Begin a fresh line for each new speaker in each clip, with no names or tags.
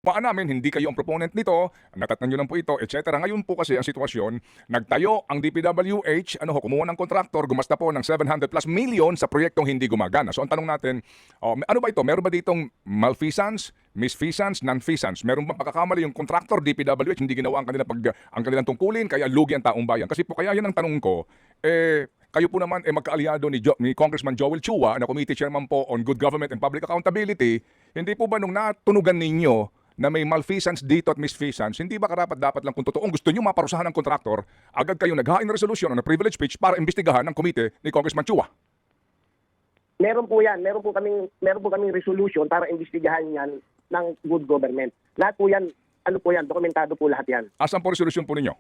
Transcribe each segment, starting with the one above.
Paan namin, hindi kayo ang proponent nito, natatnan nyo lang po ito, etc. Ngayon po kasi ang sitwasyon, nagtayo ang DPWH, kumuha ng kontraktor, gumasta po ng 700 plus million sa proyektong hindi gumagana. So ang tanong natin, ano ba ito? Meron ba ditong malfeasance, misfeasance, non-feasance? Meron ba pagkakamali yung kontraktor, DPWH, hindi ginawa ang kanilang tungkulin, kaya lugi ang taong bayan? Kasi po kaya yan ang tanong ko, kayo po naman magkaalyado ni Congressman Joel Chua na committee chairman po on good government and public accountability, hindi po ba nung natunugan ninyo na may malfeasance dito at misfeasance, hindi ba dapat lang kung totoong gusto nyo maparusahan ng kontraktor, agad kayo naghain ng resolusyon o ng privilege speech para imbestigahan ng komite ni Congressman Chua?
Meron po yan. Meron po kaming resolution para imbestigahan yan ng good government. Lahat po yan, dokumentado po lahat yan.
Asan po resolusyon po ninyo?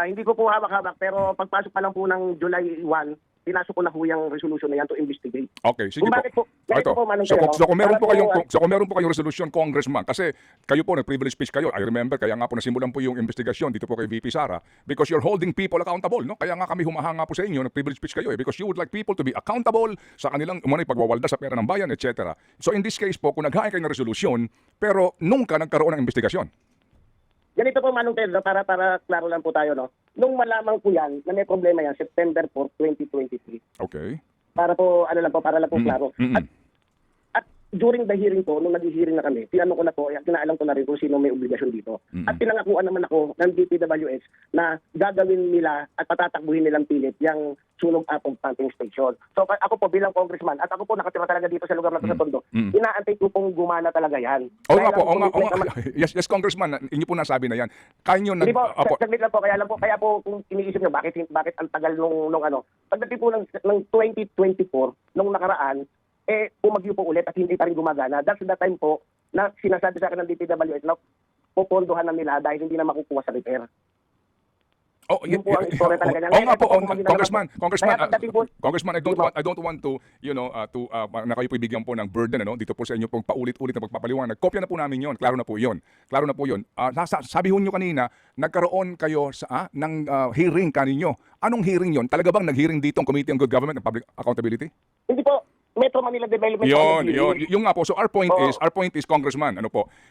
Hindi ko po hawak-hawak, pero pagpasok pa lang po ng July 1, pinasok ko na po yung resolution na yan to investigate.
Okay, sige
Kung
po.
bakit po,
Ito.
po Manong
So,
Pedro,
kung meron po
para
kayong resolution, Congressman, kasi kayo po nag-privilege speech kayo. I remember, kaya nga po nasimulan po yung investigasyon dito po kay VP Sara because you're holding people accountable, no? Kaya nga kami humahanga po sa inyo, nag-privilege speech kayo because you would like people to be accountable sa kanilang pagwawalda sa pera ng bayan, etc. So in this case po, kung naghain kayo ng resolusyon, pero nung nagkaroon ng investigasyon.
Ganito po Manong Pedro, para klaro lang po tayo, no? Nung malaman ko yan, na may problema yan, September 4, 2023.
Okay.
Para lang po klaro. At during the hearing po, nung nag-hearing na kami, tinanong ko na po, kinaalam ko na rin kung sino may obligasyon dito. At pinangakuan naman ako ng DPWH na gagawin nila at patatakbuhin nilang pilit yung sunog atong pumping station. So ako po bilang congressman, at ako po nakatira talaga dito sa lugar na to sa Tondo, inaantay ko pong gumana talaga yan.
Oo nga po, yes, Congressman, inyo po nasabi na yan. Kaya nyo
Hindi po, saglit lang po, kaya po kung iniisip nyo, bakit ang tagal nung pagdating po ng 2024, nung nakaraan, pumagyo po ulit at hindi pa rin gumagana. That's the time po na sinasabi sa akin ng DPWH na pupondohan na nila dahil hindi na makukuha sa repair. Yun po ang istorya talaga niya.
Nga po, Congressman, I don't want to, na kayo po ibigyan po ng burden, dito po sa inyo pong paulit-ulit na pagpapaliwanag. Kopya na po namin yon, klaro na po yon. Sabi ho nyo kanina, nagkaroon kayo ng hearing kaninyo. Anong hearing yon? Talaga bang nag-hearing dito ang Committee on Good Government and Public Accountability?
Hindi po. Metro Manila Development.
Yung nga po. So our point is, Congressman,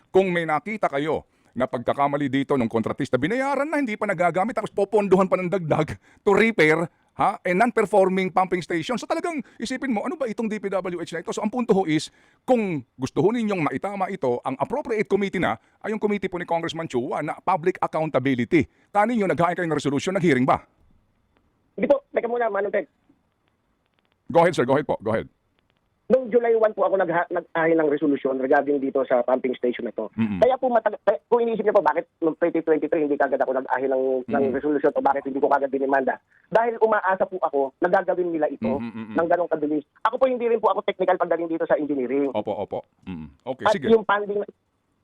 kung may nakita kayo na pagkakamali dito ng kontratista, binayaran na, hindi pa nagagamit, tapos popondohan pa ng dagdag to repair a non-performing pumping station. So talagang isipin mo, ano ba itong DPWH na ito? So ang punto ho is, kung gusto ho ninyong maitama ito, ang appropriate committee na ay yung committee po ni Congressman Chua na public accountability. Kanin nyo, naghain kayo ng resolution, nag-hearing ba?
Hindi po, teka muna, Manong Ted.
Go ahead, sir. Go ahead po. Go ahead.
Noong July 1 po ako nag-ahin ng resolution regarding dito sa pumping station na ito. Kaya po, kung iniisip niyo po bakit noong 2023 hindi kagad ako nag-ahin ng resolution o bakit hindi ko kagad dinimanda. Dahil umaasa po ako na gagawin nila ito ng ganong kabilis. Ako po hindi rin po ako technical pagdating dito sa engineering.
Opo. Okay,
at
sige.
Yung funding...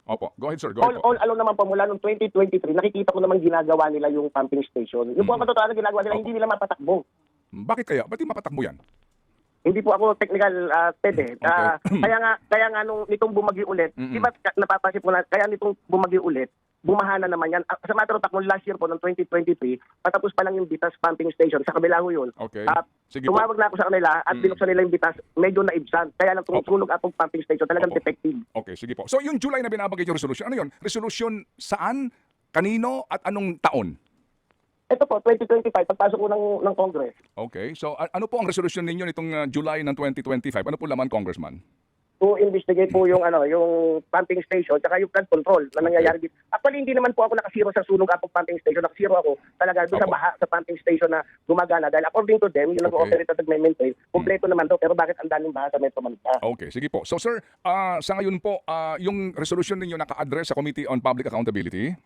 Opo, go ahead, sir. Go ahead.
All along naman po, mula noong 2023, nakikita ko naman ginagawa nila yung pumping station. Yung po ang katotohanan ginagawa nila, hindi nila mapatakbo.
Bakit kaya? Ba't di mapatakbo yan?
Hindi po ako technical, Ted. Kaya nga nung nitong bumagyo ulit, di ba napapansin po na, kaya nitong bumagyo ulit, bumaha na naman yan. Sa matter of fact, last year po, noong 2023, patapos pa lang yung Bitas pumping station. Sa kabila ho yun.
Okay. Sige
tumawag na ako sa kanila at binuksan nila yung Bitas, medyo naibsan. Kaya lang tumusunog atong pumping station, talagang defective.
Okay, sige po. So yung July na binabanggit yung resolution, ano yun? Resolution saan, kanino, at anong taon?
Ito po, 2025, pagpasok ko ng Congress.
Okay. So ano po ang resolution ninyo nitong July ng 2025? Ano po laman, Congressman?
To investigate po yung pumping station tsaka yung flood control na nangyayari dito. Actually, hindi naman po ako nakasiro sa sunog atong pumping station. Nakasiro ako talaga doon sa baha sa pumping station na gumagana. Dahil according to them, yung nag-operate at nag-maintain, kompleto naman to. Pero bakit ang daming baha sa Metro Manila?
Okay, sige po. So sir, sa ngayon po, yung resolution ninyo naka-address sa Committee on Public Accountability?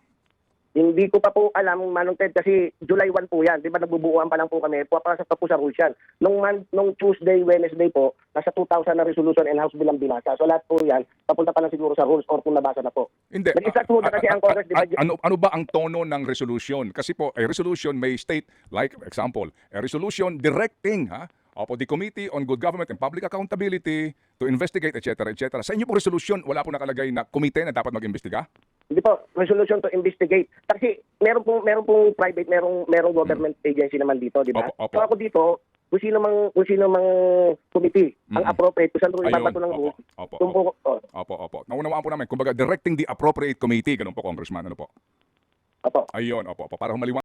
Hindi ko pa po alam, Manong Ted, kasi July 1 po yan. Di ba nagbubuuan pa lang po kami. Papasok pa po sa rules yan. Nung Tuesday, Wednesday po, nasa 2,000 na resolution and House Bill ang binasa. So lahat po yan, papunta pa lang siguro sa rules or kung nabasa na po.
Hindi.
Nag-start po na kasi ang Congress.
Ano ba ang tono ng resolution? Kasi po, a resolution may state, like example, a resolution directing the Committee on Good Government and Public Accountability to investigate, etc., etc. Sa inyo po resolution, wala po nakalagay na komite na dapat mag-imbestiga?
Hindi po, resolution to investigate. Kasi meron pong private, merong government agency naman dito, di ba?
Opo.
So ako dito, kung sino mang committee ang appropriate kung saan po
Ayun,
ibabato ng
opo,
rules.
opo,
Kung po,
Opo. Naunawaan po namin. Kumbaga, directing the appropriate committee. Ganun po, Congressman. Ano po?
opo.
Ayun, opo. Para humaliwan.